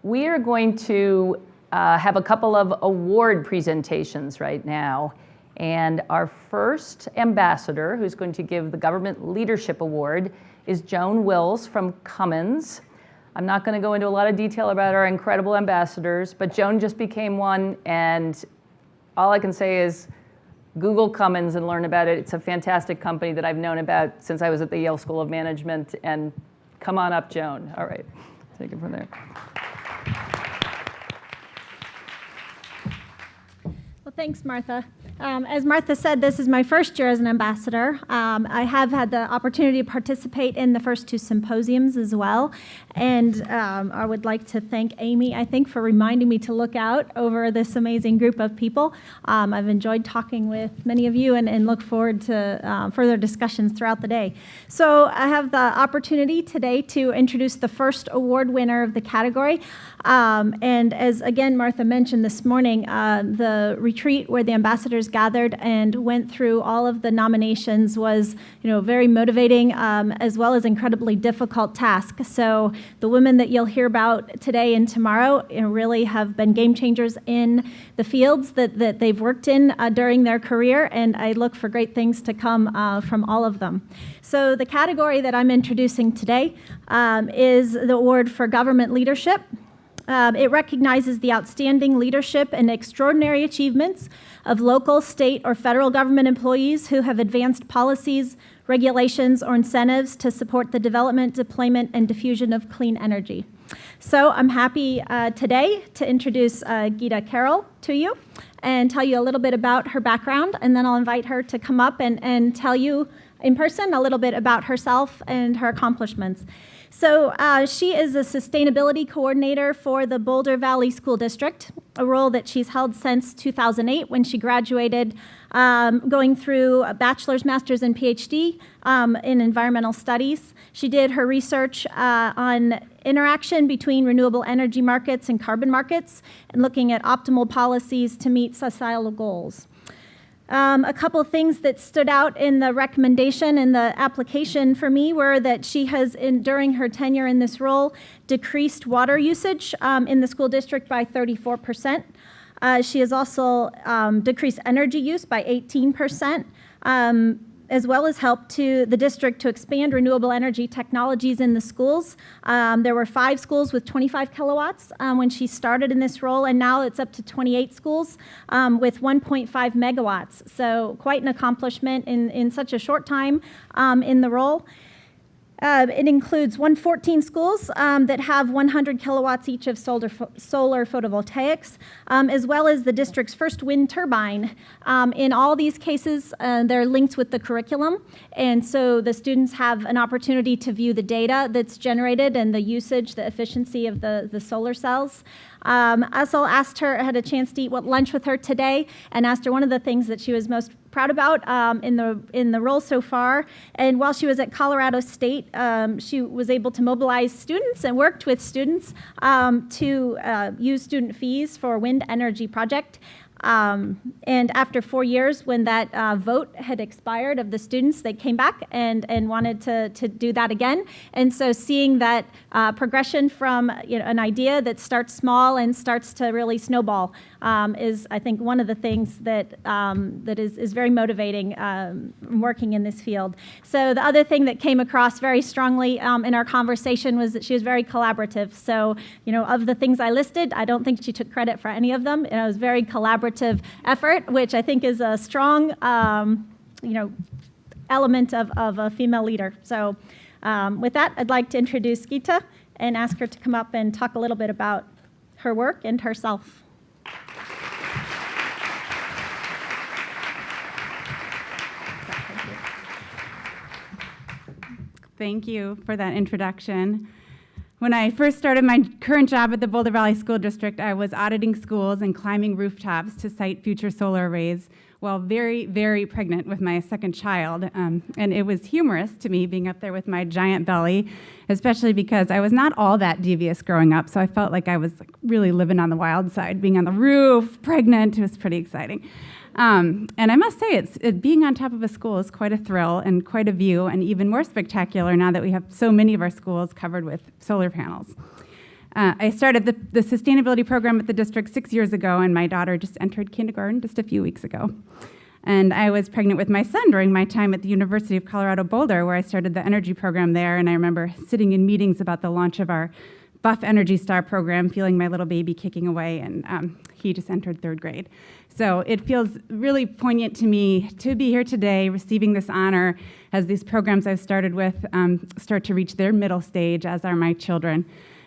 We are going to have a couple of award presentations right now. And our first ambassador, who's going to give the Government Leadership Award, is Joan Wills from Cummins. I'm not going to go into a lot of detail about our incredible ambassadors, but Joan just became one, and all I can say is Google Cummins and learn about it. It's a fantastic company that I've known about since I was at the Yale School of Management, and come on up, Joan. All right, take it from there. Well, thanks, Martha. As Martha said, this is my first year as an ambassador. I have had the opportunity to participate in the first two symposiums as well. And I would like to thank Amy, I think, for reminding me to look out over this amazing group of people. I've enjoyed talking with many of you and look forward to further discussions throughout the day. So I have the opportunity today to introduce the first award winner of the category. And as, again, Martha mentioned this morning, the retreat where the ambassadors gathered and went through all of the nominations was, very motivating as well as incredibly difficult task. So the women that you'll hear about today and tomorrow really have been game changers in the fields that they've worked in during their career, and I look for great things to come from all of them. So the category that I'm introducing today is the Award for Government Leadership. It recognizes the outstanding leadership and extraordinary achievements of local, state, or federal government employees who have advanced policies, regulations, or incentives to support the development, deployment, and diffusion of clean energy. So I'm happy today to introduce Ghita Carroll to you and tell you a little bit about her background, and then I'll invite her to come up and tell you in person a little bit about herself and her accomplishments. So she is a sustainability coordinator for the Boulder Valley School District, a role that she's held since 2008 when she graduated, going through a bachelor's, master's, and PhD in environmental studies. She did her research on interaction between renewable energy markets and carbon markets and looking at optimal policies to meet societal goals. A couple of things that stood out in the recommendation and the application for me were that she has, during her tenure in this role, decreased water usage in the school district by 34%. She has also decreased energy use by 18%, as well as helped the district to expand renewable energy technologies in the schools. There were 5 schools with 25 kilowatts when she started in this role, and now it's up to 28 schools with 1.5 megawatts. So quite an accomplishment in such a short time in the role. It includes 114 schools that have 100 kilowatts each of solar photovoltaics, as well as the district's first wind turbine. In all these cases, they're linked with the curriculum, and so the students have an opportunity to view the data that's generated and the usage, the efficiency of the solar cells. I also asked her, I had a chance to eat lunch with her today, and asked her one of the things that she was most proud about in the role so far. And while she was at Colorado State, she was able to mobilize students and worked with students to use student fees for a wind energy project. And after 4 years, when that vote had expired of the students, they came back and wanted to do that again. And so seeing that progression from an idea that starts small and starts to really snowball is, I think, one of the things that is very motivating working in this field. So the other thing that came across very strongly in our conversation was that she was very collaborative. So, of the things I listed, I don't think she took credit for any of them. It was very collaborative effort, which I think is a strong, element of a female leader. So with that, I'd like to introduce Ghita and ask her to come up and talk a little bit about her work and herself. Thank you for that introduction. When I first started my current job at the Boulder Valley School District, I was auditing schools and climbing rooftops to site future solar arrays while very, very pregnant with my second child. And it was humorous to me being up there with my giant belly, especially because I was not all that devious growing up, so I felt like I was really living on the wild side. Being on the roof, pregnant, it was pretty exciting. And I must say, being on top of a school is quite a thrill and quite a view, and even more spectacular now that we have so many of our schools covered with solar panels. I started the sustainability program at the district 6 years ago, and my daughter just entered kindergarten just a few weeks ago. And I was pregnant with my son during my time at the University of Colorado Boulder, where I started the energy program there, and I remember sitting in meetings about the launch of our Buff Energy Star program, feeling my little baby kicking away, and he just entered 3rd grade. So it feels really poignant to me to be here today receiving this honor as these programs I've started with start to reach their middle stage, as are my children.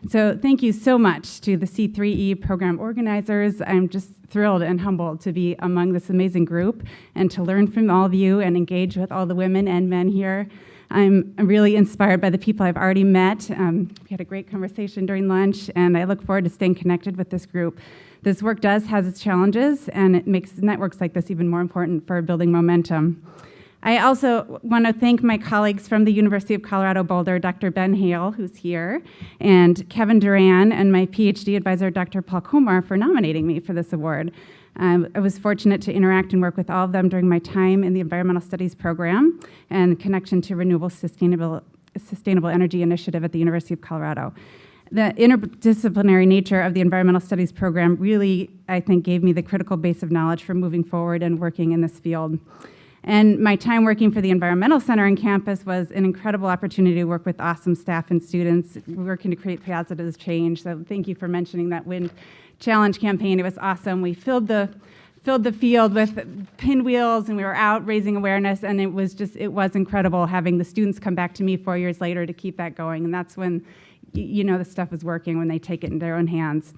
So thank you so much to the C3E program organizers. I'm just thrilled and humbled to be among this amazing group and to learn from all of you and engage with all the women and men here. I'm really inspired by the people I've already met. We had a great conversation during lunch, and I look forward to staying connected with this group. This work has its challenges, and it makes networks like this even more important for building momentum. I also want to thank my colleagues from the University of Colorado Boulder, Dr. Ben Hale, who's here, and Kevin Duran, and my PhD advisor, Dr. Paul Komar, for nominating me for this award. I was fortunate to interact and work with all of them during my time in the Environmental Studies program and connection to Renewable Sustainable Energy Initiative at the University of Colorado. The interdisciplinary nature of the Environmental Studies program really, I think, gave me the critical base of knowledge for moving forward and working in this field. And my time working for the Environmental Center on campus was an incredible opportunity to work with awesome staff and students working to create positive change. So thank you for mentioning that Wind Challenge campaign. It was awesome. We filled the field with pinwheels, and we were out raising awareness, and it was incredible having the students come back to me 4 years later to keep that going. And that's when you know the stuff is working, when they take it in their own hands.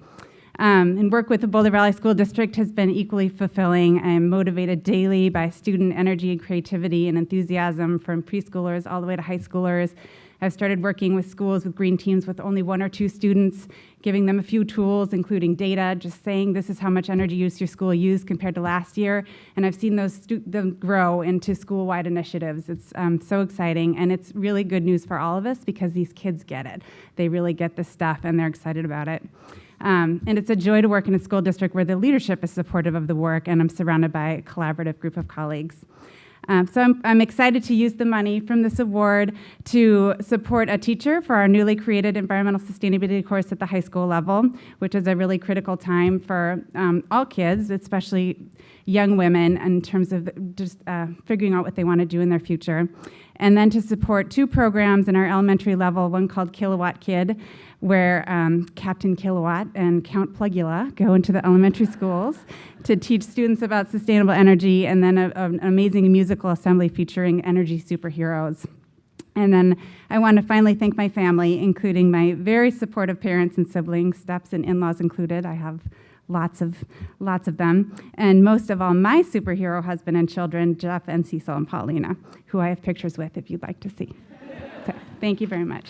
And work with the Boulder Valley School District has been equally fulfilling. I am motivated daily by student energy and creativity and enthusiasm from preschoolers all the way to high schoolers. I've started working with schools with green teams with only 1 or 2 students, giving them a few tools, including data, just saying this is how much energy use your school used compared to last year. And I've seen them grow into school-wide initiatives. It's so exciting, and it's really good news for all of us because these kids get it. They really get this stuff, and they're excited about it. And it's a joy to work in a school district where the leadership is supportive of the work, and I'm surrounded by a collaborative group of colleagues. So I'm excited to use the money from this award to support a teacher for our newly created environmental sustainability course at the high school level, which is a really critical time for all kids, especially young women, in terms of just figuring out what they want to do in their future. And then to support 2 programs in our elementary level, one called Kilowatt Kid, where Captain Kilowatt and Count Plugula go into the elementary schools to teach students about sustainable energy, and then an amazing musical assembly featuring energy superheroes. And then I want to finally thank my family, including my very supportive parents and siblings, steps and in-laws included. I have lots of them. And most of all, my superhero husband and children, Jeff and Cecil and Paulina, who I have pictures with if you'd like to see. So, thank you very much.